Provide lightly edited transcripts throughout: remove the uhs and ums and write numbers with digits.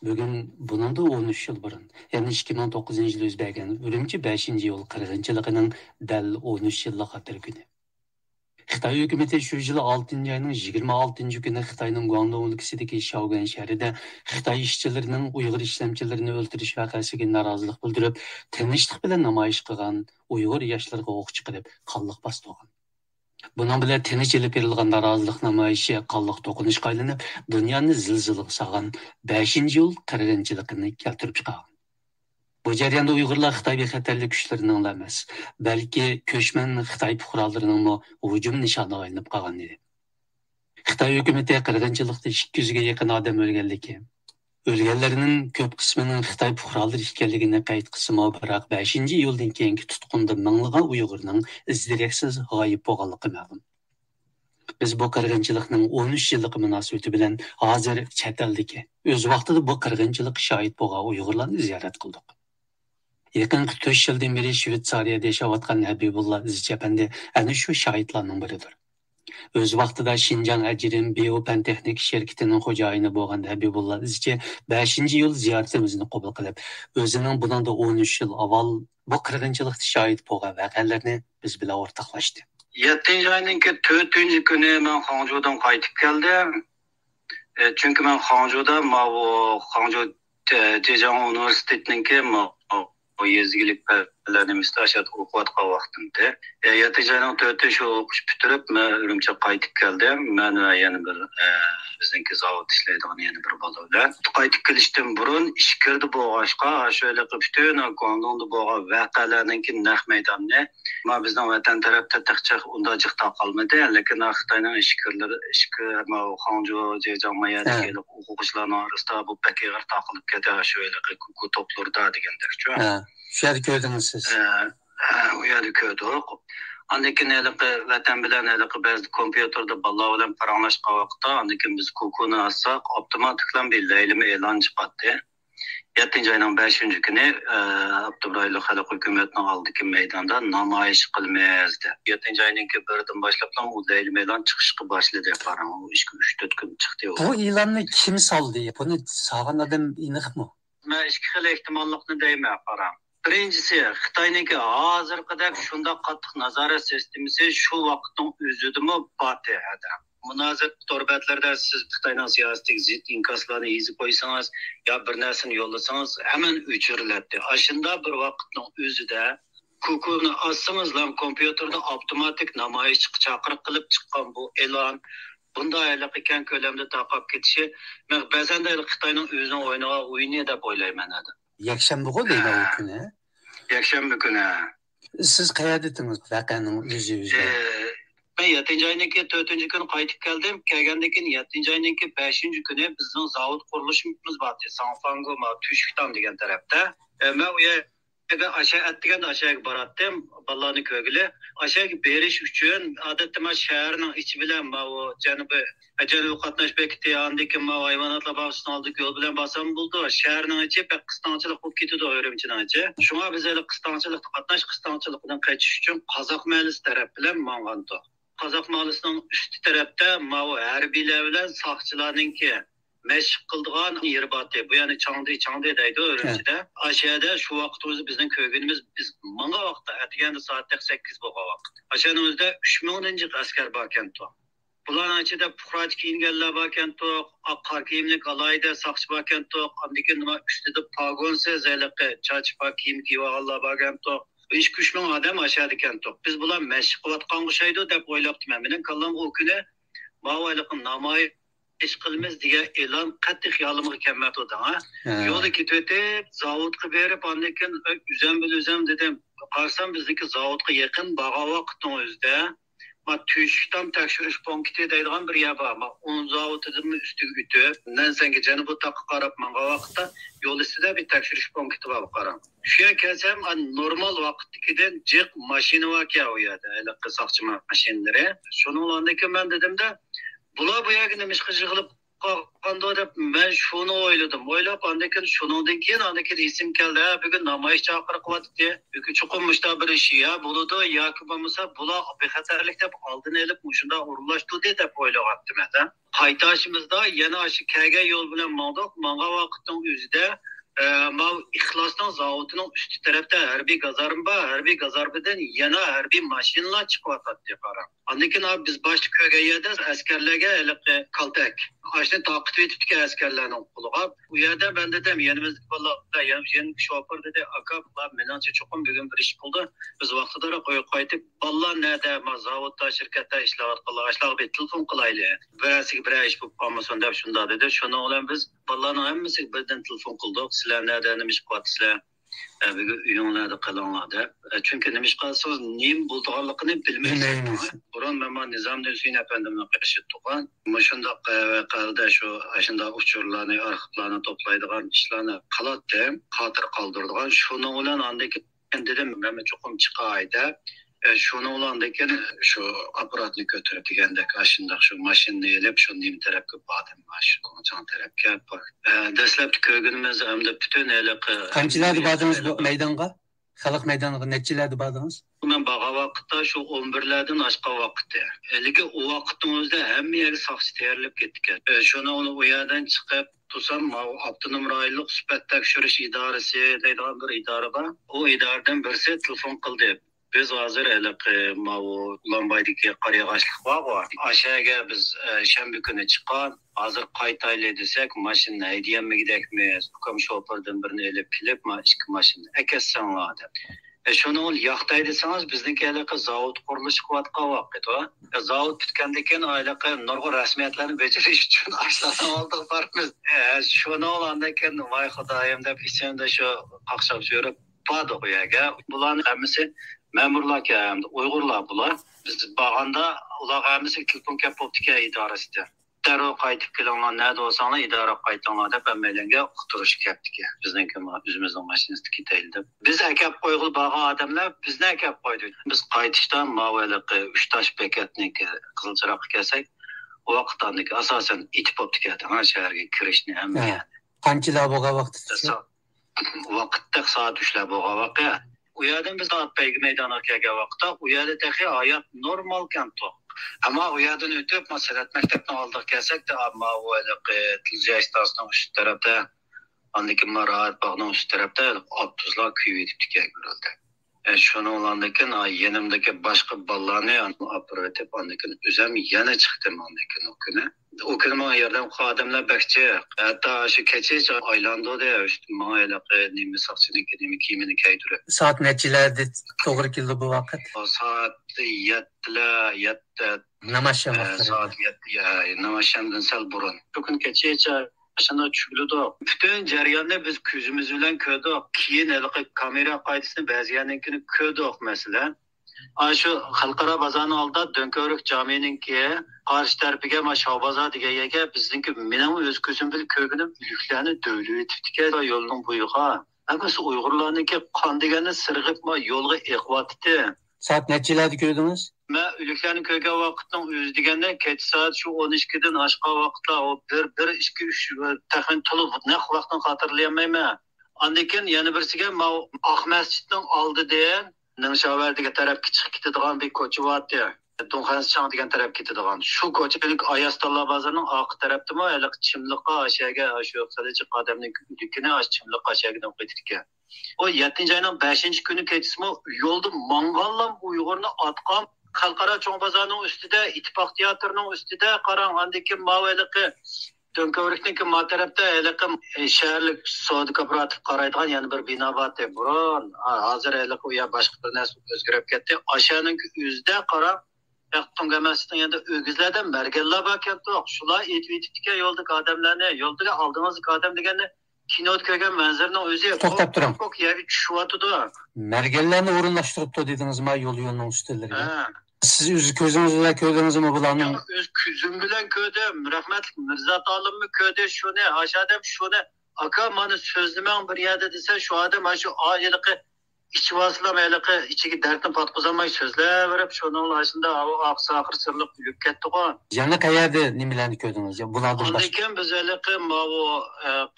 Bugün bunun da 13 yıl burun. Yani 2009 yıl yüz bergen Ürümçi 5. yol qırğınçılığının dəl 13 yıllık hatır günü. Xitay hökuməti şu yıl 6. ayının 26. günü Xitayның Guangdong өлkəsindəki Şaoguan şəhərində Xitay işçilərinin Uyğur işləmçilərini öldürüş vəqəsiga narazılıq bildirib, tinchlik bilan namoyish qilgan Uyğur yoshlarga o'q chiqarib, qonliq bostirgan. Bunun bilan tinch ilib berilgan norozilik namoyishi qonliq to'qinishga aylanib, dunyoni zilzilaga solgan 5. yil qirg'inchiligini keltirib chiqargan. Bu jarayonda Uyg'urlar Xitoy bexatarlik kuchlarining emas, balki ko'chman Xitoy fuqarolarining hujum nishoniga aylanib qolgan edi. Xitoy hukumati qirg'inchilikda 200 ga yaqin odam o'lganligi, o'lganlarning ko'p qismining Xitoy fuqarolari ekanligini qayd qilsa, biroq 5-iyuldan keyingi tutqunda minglagan Uyg'urning izdireksiz g'oyib bo'lganligi ma'lum. Biz bu qirg'inchilikning 13 yillik munosabati bilan hozir chet eldagi o'z vaqtida bu qirg'inchilik shohid bo'lgan Uyg'urlarni ziyorat qildik. Yaqinqi 4 yildan beri Shveysariyada yashayotgan Habibullah Izchapandi ana shu shohidlarning biridir. O'z vaqtida Xinjiang Ajrim Biopan texnik shirkatining xo'jayini bo'lgan Habibullah Izchi 5-yil ziyoratimizni qabul qilib, o'zining bundan 13 yil avval bu qirg'inchilikda shohid bo'lgan voqealarni biz bilan o'rtoqlashdi. 7 ayning 4 kuni men Hangzhoudan qaytib keldim. Chunki men Hangzhouda Hangzhou Zhejiang universitetininki o yezgilik pərlərini müstəşət oxuatqa vaxtında. 7 ayının 4 şu oxuş bitirib, mən Ürümçə qaytıb gəldim. Mən və yəni bir bizdeki zavod işləydiğin yəni bir bala bilan. Qaytıb gəlişdən burun iş kirdi boğaşqa, şöyle bütün Guangdongda boğa vəqələrninki naq meydanını. Ama bizden vatan tarafta tıkçak onda çıktı kalmadı. Lakin Xitayning ishki Hangzhou Zhejiang mayadagi o'quvchilarning orasida bu pek ig'ir taqilib ketadi şöyle toplarda degandek. Shu yerda ko'rdingiz siz? U yerda ko'rdik. Andan keyin vatan bilan ba'zi kompyuterda bolalar bilan paranglashgan vaqtda andan keyin biz kukuni alsak avtomatiklan bir laylimi e'lon chiqadi. 7 ayının 5. günü Abdurrahman Xalq Hökumətinin aldığı meydanda namoyish qilmayazdı. 7 ayının birdən başlap o leyli meydan çıxışqı başladı paran. O 3-4 gün çıxdı. Bu ilanı kim saldı? Bunu sağan adam iniqmi? Ben iki xil ehtimallığını deyim paran. Birincisi Xitoyniki hozirgidek shunda qattiq nazorat sistemasi shu vaqtning o'zidimi Fatihada. Münazir torbatlarda siz Xitoyning siyosiy zid inkaslarni yezib qo'ysangiz yo bir narsani yo'llasangiz hemen o'chiriladi. Ashunda bir vaqtning o'zida kukuni assangiz ham kompyuterda avtomatik namoyish chaqiriq qilib chiqqan bu e'lon bunday ekan ko'lamda taqab ketishi men ba'zan Xitoyning o'zining o'yini deb o'ylayman. Yakshanba deydi o kuni. Yakshanba kuni. Siz qayerda edingiz voqeaning o'zida? Ben 7 ayning 4 kuni qaytib keldim. Kelgandan keyin 7 ayning 5 kuni bizning zavod qurilishimiz bor. Sanfango Tushkdan degan tarafda. Men u yerga aşağı boratdim. Bolalarni ko'gili. Aşağı berish uchun odatda men shaharning ichi bilan o janubiy qatnash bekiti andiki hayvonotlar bog'chasining oldiga yo'l bilan bosam bo'ldi. Shaharning ichi qistonchilik bo'lib ketdi Ürümchining ichi. Shunga biz qistonchilikda qistonchilikdan qachish uchun Qozoq mahallasi taraf bilan mang'andik. Qozoq mahallasining üst tarafda harbiylar bilan soqchilarninki meşq qildigan yer bor. Bu yani Changde deydi Ürümchida. Aşağıda şu vaqt o'zi bizning ko'rganimiz biz manga vaqtda atganda soat 8 bo'lgan vaqt. Aşağıning o'zida 3000 askar bor ekan. Bularning ichida puhraj kiyinganlar bor ekan, qor kiyimlik alayda soqchi bor ekan, andikin nima ustida pagonsiz chachpa kiyim kiyib olganlar bor ekan. 3-3 adam aşağıda ekan. Biz bular meşq qilayotgan o'xshaydi deb o'ylabdim. Mening kallam o kuni ma'voyliqni namoyish ish qilamiz degan e'lon qattiq xayolimga kelmadi ha. Yo'lda ketib, zavodga berib, andan keyin o'zim dedim. Qarsam bizniki zavodga yaqin bag'a vaqtning o'zida Tushkdan tekshirish punkti deydigan bir yer bor. Onun zavodidan ustiga o'tib, Nansanga janubiy taqqa qarab manga vaqtda yo'l ustida bir tekshirish punkti bor qaram. Shu yerga kelsam, normal vaqtdagidan jiq mashina bor u yerda, soqchi mashinalari. Shuningdan keyin men dedimda, bular bu yerga nima ish qilib kalkanda deb ben şunu oyladım. Oylap andakin şunundan keyin andakin isim keldi. Bugün namoyish chaqiriqyapti. Bugün chuqurmishda bir ish ya bo'ladi yoki bo'lmasa bular bexatarlik deb oldini olib shunda urullashtirdi deb o'ylayaptim men. Qaytashimizda yana shu kelgan yo'l bilan mangdiq. Manga vaqtning o'zida Mav İxlas'tan zavodunun üstü tarafta harbiy gazarba, harbiy gazarbadan yana harbiy mashinalar chiqyapti qara. Andikin abi biz boshqa ko'rgan yerda askarlarga kaltak. Ashni taqib etibdi askarlarning qo'liga. U yerda ben dedim yanimizda bolalar, yana shofir dedi, aka menimcha cho'qim bugun bir ish bo'ldi. Biz vaqtida qo'yib qaytib, bolalar nerede, zavodda, shirkatda ishlayotganlar, ashlarga telefon qilayli. Birasiga bir ish bo'lib qolmasin deb shunda dedi. Shuni bilan biz bolalarning hammasiga birdan telefon qildik. Sizlar nerede, nima ish qilyapsizlar? Bugun uyinglarda qilinglar deb. Chunki nima ish qilsangiz nim bo'lganligini bilmaysiz. Burun men Nizamdin Hüseyin efendimni qarshi tuqqan. Shundoq vaqada shunda uchurlarni, arxivlarni to'playdigan ishlarni qilatdim, xotir qoldirdigan. Shuning bilan andakin dedim, men cho'qim chiqayda. Şunu olan da şu aparatını götürüp degende karşında şu maşinni elip şu nim tarafga bordim maşin konçan tarafga bak. Dastlabki ko'rgunimiz hamda bütün eliq qanchalarda bordingiz bu maydonga? Xalq maydoniga nechalarda bordingiz? Men baga vaqtda şu 11lardan aşqa vaqtda. Lekin o vaqtning o'zida hamma yer soqchi tayyorlab ketgan. Shuni u yerdan chiqib tursam avtonom rayonlik suhbat tekshirish idorasi deydigan bir idora bor. O idoradan birisi telefon qildi. Biz hozir Ulanbaydagi qariyag'ashlik bor. Aşağıya biz shanba kuni chiqqan. Hozir qaytayli desak, mashina haydayolmagidakmi? Ukam shofirdan birini elib kelib, ikki mashina akassanlar deb. Shuni yoqday desangiz, bizniki haliqi zavod qurilishi qilayotgan vaqt. Zavod bitgandan keyin haliqi nurg'un rasmiyatlarni bajarish uchun ashlardan oldiq bormiz. Shuni olgandan keyin voy xudoyim deb ichimda shu qaqshab yurib bordi u yerga. Bularning hammasi memurlar keldi, Uyg'urlar bular. Biz borganda ular hammasi telefon kelib bo'ldi idorasida. Darrov qaytib kelinglar, nerede olsanglar idora qaytinglar deb hammalarga uqtirish kelibdi. Bizniki o'zimizning mashinasida ketayli deb. Biz akab qo'yg'il borgan odamlar bizni akab qo'ydi. Biz qaytishdan mavaliqi 3 tosh bekatniki Qizilchiroqqa kelsak, o vaqtdagi asosan itib bo'ldi keldi. Shaharga kirishni hamma. Qanchalar bo'lgan vaqtda? Vaqtda soat 3lar bo'lgan vaqt. U yerdan biz Atbeygi maydoniga kelgan vaqtda u yerda taxi hayot normal kanto. Ama u yerdan o'tib, masalan, maktabdan oldiga kelsak da, ammo u Tilja istasiyasining uch tarafda, andiki Marat bog'ning uch tarafda avtobuslar kuyib ketibdi ko'rildi. Shuni olandan yanimdagi boshqa bolalarni olib o'tib, andikin o'zim yana chiqdim andikin o kuni. O kuni men yerdan xodimlar bakchi, hatto shu kecha aylandi ma'yilaqi nima soqchining nima kiyimini kiydirib. Soat nechalarda to'g'ri keldi bu vaqt? Soat 7 Namasham vaqti. Soat 7 Namashamdan sal burun. Bugün kecha aşağıda çürüdü. Bütün jarayonni biz ko'zimiz bilan ko'rdik. Keyin kamera qaydisini ba'zi yerninkini ko'rdik mesela. Şu xalqaro bozorning oldida Do'nko'rik jamininki qarshi tarafiga Shahbozor degan yerga bizniki mening o'z ko'zim bilan ko'rganim yuklarni dövlüb etibdi yo'lning bo'yiga. Ammo Uyg'urlarniki qon degani sirg'ib yo'lga eqyapti. Soat nechalarda ko'rdingiz? Men o'liklarni ko'rgan vaqtning o'zi deganda kech soat shu 12 dan oshgan vaqtlar o 1 2 3 taxmin to'liq naq vaqtni xotirlayolmayman. Andikin yana birisiga Oq masjidning oldidan Ningshavardiga tarafga chiqib ketadigan bir ko'cha bor. Do'nxanchang degan tarafga ketadigan. Shu ko'chalik Ayastalla bozorining orqa tarafdami, haliq chimliqqa aşağıya shu qilichi qadamning ulikini chimliqqa aşağıya qo'yibdi. O 7 ayning 5 kuni kechasimi yo'lda manganlam Uyg'urni otqan Xalqaro cho'ng bozorining ustida, İttifoq teatrining ustida qarang andiki mavaliqi Do'nko'rikniki ma tarafda haliqim shaharlik savdo kooperativ qaraydigan yana bir bino bor. Burun hozir haliq u yer boshqa bir narsa o'zgarib ketdi. Aşağıning o'zida qarang Yaxtunga masjidning yanında o'gizlardan marganlar bor ketdi. Shular etib-etibdi yo'ldagi odamlarni, yo'ldagi oldingizdagi odam deganni kinoda ko'rgan manzaraning o'zi to'xtab turing. Yerga tushyapti. Marganlarni o'rinlashtiribdi dedingizmi yo'lning ustilariga? Siz o'z ko'zingiz bilan ko'rdingizmi bularni? O'z ko'zim bilan ko'rdim. Rahmatli Mirzo Tolimni ko'rdi shuni, aşağıda shuni. Aka mana so'zlamang bir yerda desa, shu odam shu oilaqi İçivasılam eliqi içigi dertini patkuzamay sözler verip şunun aşında o aksakır sırlık yük ketdi o. Yana qayerda nimalarni ko'rdingiz? Bulardan Ondan boshqa. keyin biz eliqi o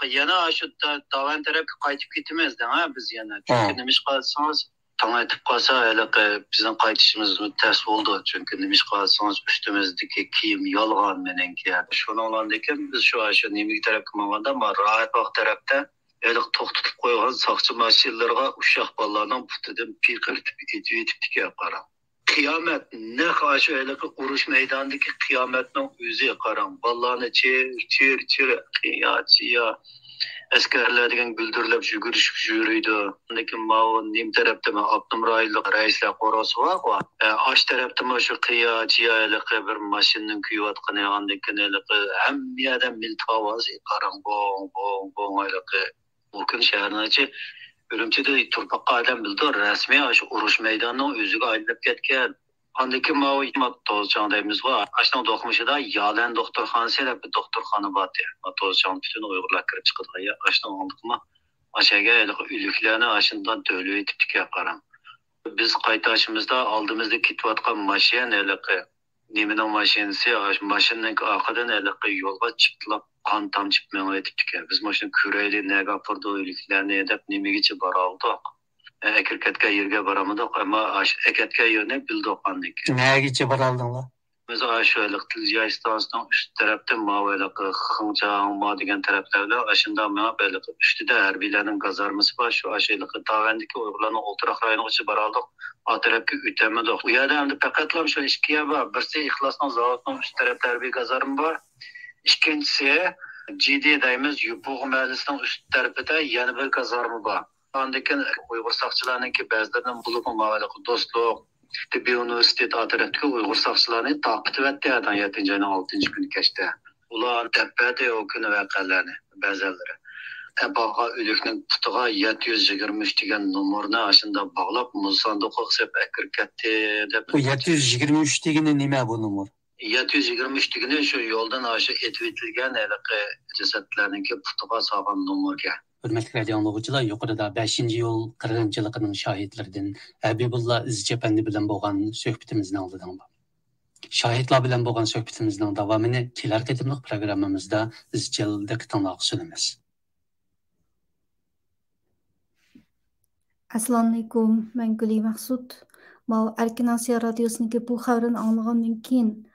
yana şu davan tarafga qaytib ketimiz ha biz yana. Çünkü nima ish qilsangiz tong aytib qolsa eliqi bizning qaytishimiz ters bo'ldi. Çünkü nima ish qilsangiz üstimizdagi kiyim yolg'on menenki. Shuningdan keyin biz shu nima tarafga manganda rahat vaqt tarafda eliq to'xtatib qo'ygan soqchi mashinlarga ushoq bolalarning putidan piqirtib etib qarang. Qiyomat naq shu eliq urush maydonidagi qiyomatning o'zi qarang. Bolalarni chir qiyochiya askarlar degan guldirlab yugurishib yuriydi. Lekin mao nim tarafda Abdum rayonlik raislar qorosi bor. Ash tarafda shu qiyochiya eliq bir mashinaning kuyayotgani andekin eliq hamma milt ovozi qarang bong eliq. Bu gün şəhərnəcə Ürümçidə turpaqqa adam bildi, rəsmi şu uruş meydanının özüge aylanıb ketken. Andaki mavi tozcan deyimiz var. Aşnan dokunmuşda Yalen doktorxanası ilə bir doktorxana vardı. Tozcan bütün Uygurlar kirib çıxıdı. Aşnan aldıqma aşağı elə ülüklərini aşından dölü etib tikə qaram. Biz qaytaşımızda aldığımızda kitvatqan maşin elə Neminin maşinisi, maşinin arkadan elə yolga çıktılap kan tamçıp məni etibdik. Biz maşın küreyli nəyə apırdı, iliklərini edib nemigici baraldıq. Ekirketke yerge baramadık ama ekirketke yerine bildik andık. Nəyə baraldınlar? Biz şöyle Tilcay istansının üst tarafta mavi Xıncağma degen taraflarda aşında böyle üstüde Erbilerin gazarması var. Şu aşağılık Tavendeki Uygurların oturak rayonu için baraldık. O tarafki ütemedik. Bu yerde hem de paketlam şu işkiye var. Birisi İhlas'ın zavatının üst tarafta Erbil gazarım var. İkincisi ciddi deyimiz Yubuğ Meclisi'nin üst tarafında yeni bir gazarımı var. Andaki Uygur sakçılarının ki bazılarının bulup mavi dostluk, Tibbi Üniversitet adretteki Uygur sakçılarını takip etti adam 7. ayının 6. günü geçti. Ulan tepede o günü vakalarını, bazıları. Bağa ölüknün putuğa 723 degen numarını aşında bağlap muzsandık oqsep ekirketti. Bu 723 degeni nima bu numar? 723 degeni şu yoldan aşı etvetilgen cesetlerninki putuğa sağan numarga. Hürmetli radio anlıqçılar, yuqorida 5-ci yol qırğınçılığının şahidlerinden Habibullah İzcependi bilan bo'lgan söhbetimizning oldida. Şahidlar bilan bo'lgan söhbetimizning davomini kelar ketimliq programmamizda izchil diqqatingizga sunamiz. Assalomu alaykum, men Guli Maqsud. Mau Erkin Asiya radiosiniki bu xabarni anglagandan keyin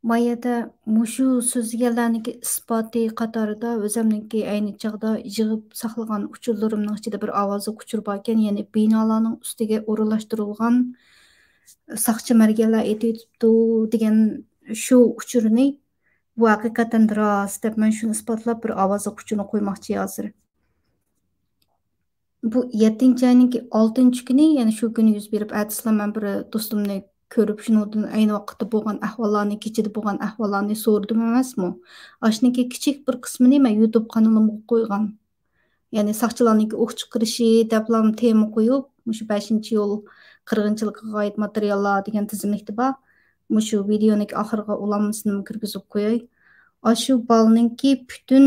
mayada mushu so'zganlarniki isboti qatorida o'zimniki ayni chog'da yig'ib saqlagan uchurlarimning ichida bir ovozli uchur bor ekan, ya'ni binolarning ustiga o'rinlashtirilgan saqchi marganlar aytibdi degan shu uchurni bu haqiqatan rost deb men shuni isbotlab bir ovozli uchurni qo'ymoqchi hozir. Bu 7. ayning 6. kuni, ya'ni shu kuni yuz berib, atislar men bir do'stimni ko'rib, shundan ayni vaqtda bo'lgan ahvollarni, kechida bo'lgan ahvollarni so'rdim emasmi? Ashniki kichik bir qismini men YouTube kanalimga qo'ygan. Ya'ni saqchilarning o'q chiqarishi deblam tema qo'yib, shu 5-yo'l qirg'inchiligiga oid materiallar degan tizimlikda bor. Shu videoning oxiriga ulanmasini kirgizib qo'yay. Shu balninki bütün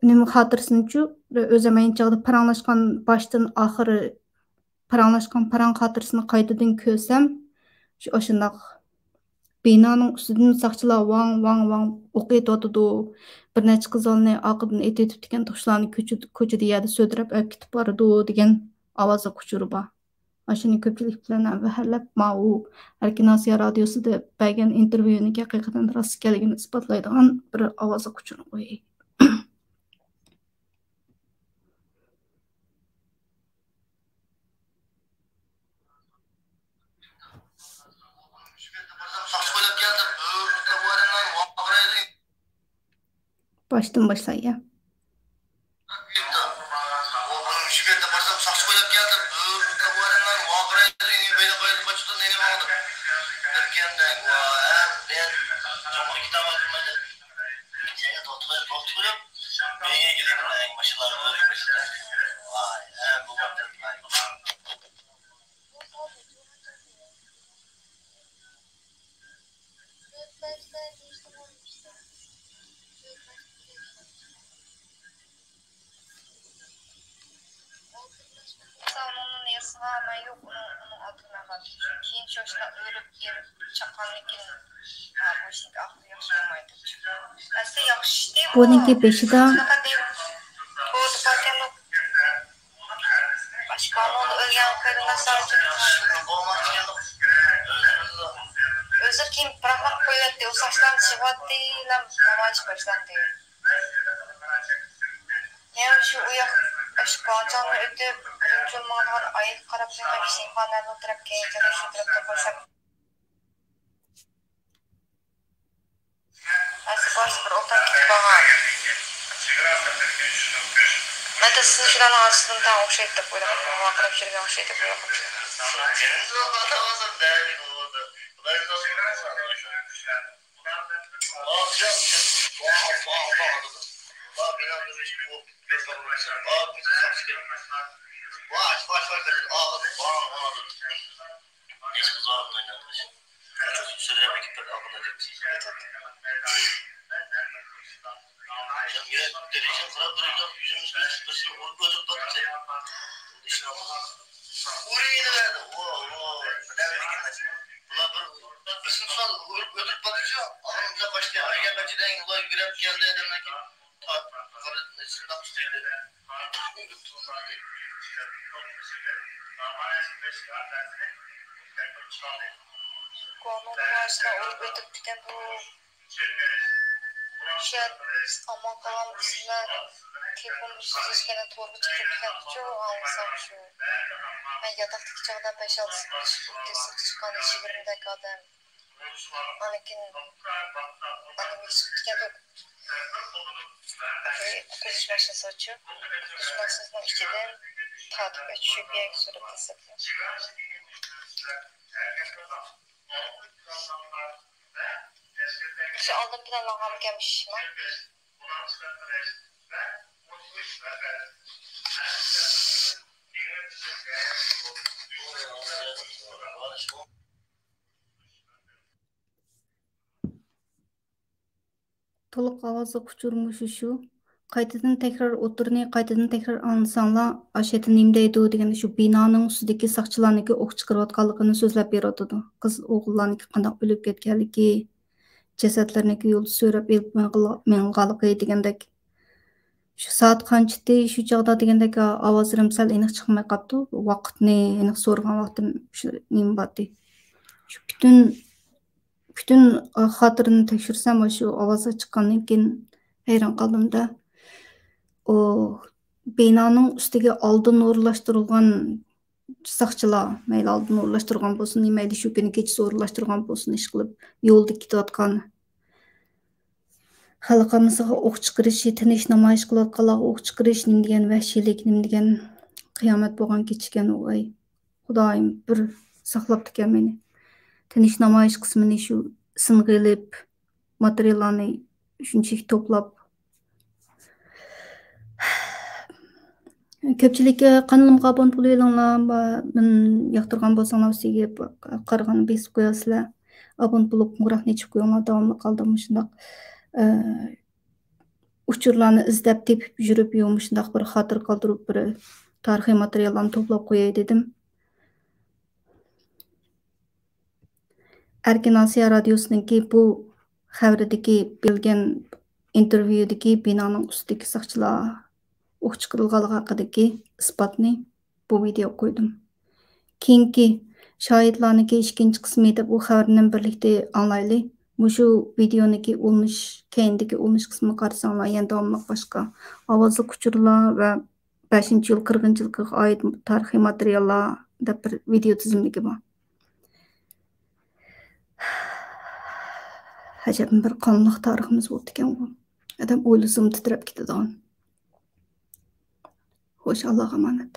nima xotirasini-chu o'zim ayinchog'da paranglashgan boshdan oxiri paranglashgan parang xotirasini qaytadan ko'rsam, shu shundoq binoning ustidan saqchilar vang o'q etayotdi. Bir necha qizlarni oqidan etib degan toshlarni ko'chada yerda so'dirab olib ketib boradi degan ovozga kuchuri bor. Shuni ko'pchilik bilan avvalab mau Erkin Asiya radiosida bergan intervyuning haqiqatan rost ekanligini isbotlaydigan bir ovozga kuchuri qo'yay. Baştan başlaya. yok onun altına kaldı. Keyin çoşuna örüp yerip çakanlıkin bu işin aklı yaxşı olmaydı. Aslında yaxşı değil bu. Bununki beşida doğru bakan başkanın ölgen kırına sadece özür kim bırakmak koyuyordu. O saçlar çıvattı ile namaç başlandı. Yani şu uyak başkancanı ötüp birinci olmadan ayıp karab bir şey falan oturup keyifli şu tarafta koşup Asıl baş bir ortak gidip bağır. Ben de sizin şuradan aslında o şeyde koydum. Vakırıp şirgen o şeyde koydum. Konum varsa olup ötüptüken bu şey ama kalan bizler telefonumuz sizgene torba çıkıptüken çok alsam şu ben yataktaki çağda 5-6 sık çıkan 20 dakikada anikin anime çıkıptüken de konuşmasını açıyor konuşmasının içinden takip edişi bir yer sorup destekliyor. Şu aldım planlamam gelmiş mi? Толық авазы құчурмушу şu. Qaytadan tekrar oturni, qaytadan tekrar anlasanlar, aşeti nimdeydi degende şu binanın üstündeki sakçılarniki ok çıkarıyotganligini sözlep beriyotidi. Kız oğullarniki qandaq ölüp ketganligi, cesetlarniki yol sürüp elip menganligi degendek. Şu saat qanchiti, şu çağda degendek avazlarım sal aniq chiqmay qapti. Vaqtni aniq so'ragan vaqtim shu nim batdi. Şu bütün xatirini tekshirsam şu avazı chiqqandan keyin hayron qaldim da. O binanın üstüge aldın uğurlaştırılgan saqçılar, mayli aldın uğurlaştırgan bolsun, nemeydi şu günü keçisi uğurlaştırgan bolsun iş qılıp yolda ketayotgan xalqimizga o'q chiqarish, tinish namoyish qilayotganlarga o'q chiqarish nim degan vahshiylik, nim degan qiyomat bo'lgan kech ekan u ay. Xudoyim bir saqlab ekan meni. Tinish namoyish qismini shu singa ilib, materiallarni shunchalik to'plab Köpçülükке kanalımga abone boluylar, men yoqtirgan bolsanglar sizge qaragan besip qo'yasizlar. Abone bo'lib qo'ng'iroqni chip qo'yinglar, davomli qoldim shundaq. Uçurlarni izlab tepib yurib, shundaq bir xotir qoldirib, bir tarixiy materiallarni to'plab qo'yay dedim. Erkin Asiya radiosiniki bu xabaridagi bilgan intervyudagi binoning ustidagi saqchilar o'q chiqarilganligi haqidagi isbotni bu video qo'ydim. Keyingi shohidlarniki ikkinchi qismi deb bu xabarni birlikda anglayli. Mushu videoniki olmuş, keyindagi olmuş qismini qarasanglar, yana davomli boshqa ovozli uchurlar va 5-yil 40-yilga oid tarixiy materiallar deb bir video tizimligi bor. Ajab bir qonliq tariximiz bo'ldi ekan bu. Adam o'ylasam titrab ketadigan. Xo'sh, Allohga emanet.